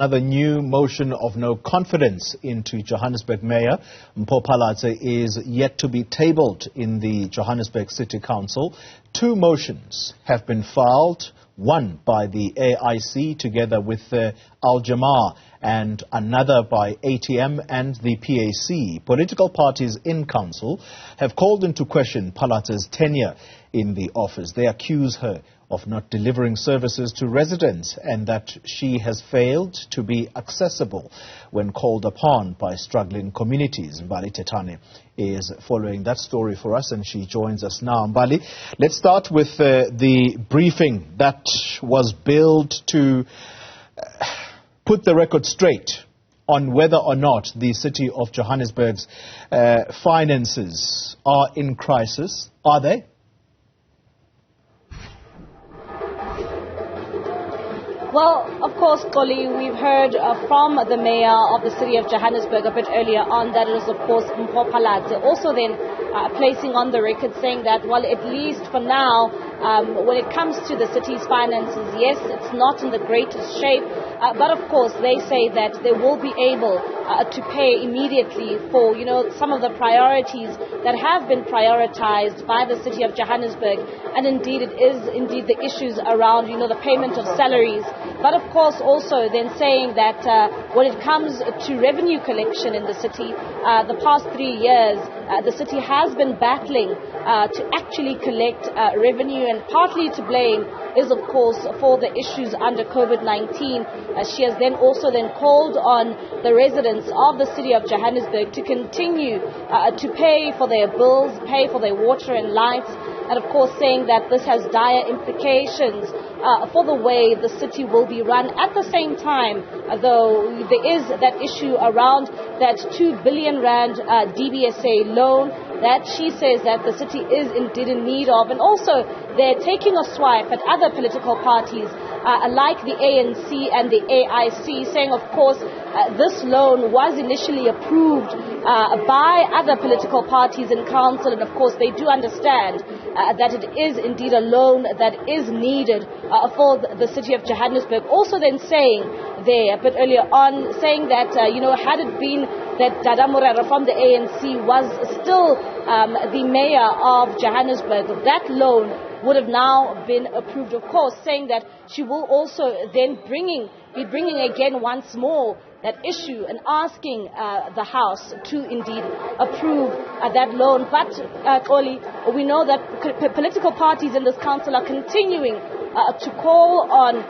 Another new motion of no confidence into Johannesburg Mayor Mpho Phalatse is yet to be tabled in the Johannesburg City Council. Two motions have been filed, one by the AIC together with Jamah and another by ATM and the PAC. Political parties in council have called into question Phalatse's tenure in the office. They accuse her of not delivering services to residents and that she has failed to be accessible when called upon by struggling communities. Mbali Thethani is following that story for us and she joins us now. Mbali, let's start with the briefing that was billed to put the record straight on whether or not the city of Johannesburg's finances are in crisis. Are they? Well, of course, Koli, we've heard from the mayor of the city of Johannesburg a bit earlier on that it is, of course, Mpho Phalatse. Also then placing on the record saying that, well, at least for now, when it comes to the city's finances, yes, it's not in the greatest shape, but of course they say that they will be able to pay immediately for, some of the priorities that have been prioritized by the city of Johannesburg. And indeed, it is indeed the issues around, the payment of salaries. But of course also then saying that when it comes to revenue collection in the city, the past 3 years, the city has been battling to actually collect revenue, and partly to blame is of course for the issues under COVID-19. She has then also called on the residents of the city of Johannesburg to continue to pay for their bills, pay for their water and lights, and of course saying that this has dire implications for the way the city will be run. At the same time, though, there is that issue around that 2 billion rand DBSA loan that she says that the city is indeed in need of. And also, they're taking a swipe at other political parties like the ANC and the AIC, saying, of course, this loan was initially approved by other political parties in council, and of course they do understand that it is indeed a loan that is needed for the city of Johannesburg. Also then saying there a bit earlier on, saying that, had it been that Dada Morero from the ANC was still the mayor of Johannesburg, that loan would have now been approved, of course, saying that she will also then be bringing again once more that issue and asking the House to indeed approve that loan. But, Oli, we know that political parties in this council are continuing to call on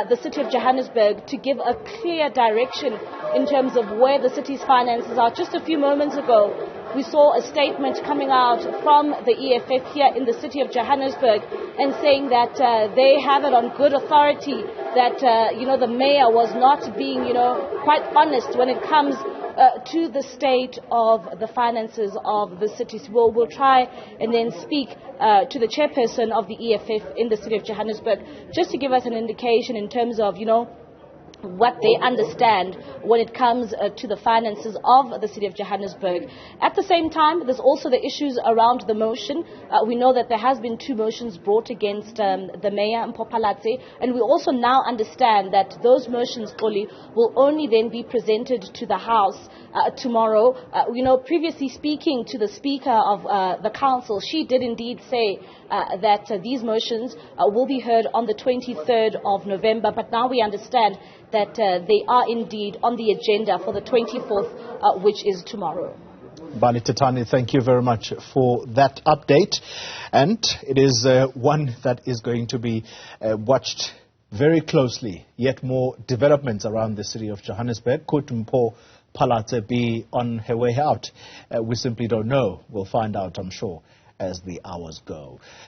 the city of Johannesburg to give a clear direction in terms of where the city's finances are. Just a few moments ago, we saw a statement coming out from the EFF here in the city of Johannesburg and saying that they have it on good authority that, the mayor was not being, quite honest when it comes to the state of the finances of the city. So we'll try and then speak to the chairperson of the EFF in the city of Johannesburg just to give us an indication in terms of, what they understand when it comes to the finances of the city of Johannesburg. At the same time, there's also the issues around the motion. We know that there has been 2 motions brought against the mayor, Mpho Phalatse, and we also now understand that those motions fully will only then be presented to the House tomorrow. Previously speaking to the Speaker of the Council, she did indeed say that these motions will be heard on the 23rd of November, but now we understand that they are indeed on the agenda for the 24th, which is tomorrow. Mbali Thethani, thank you very much for that update. And it is one that is going to be watched very closely. Yet more developments around the city of Johannesburg. Could Mpho Phalatse be on her way out? We simply don't know. We'll find out, I'm sure, as the hours go.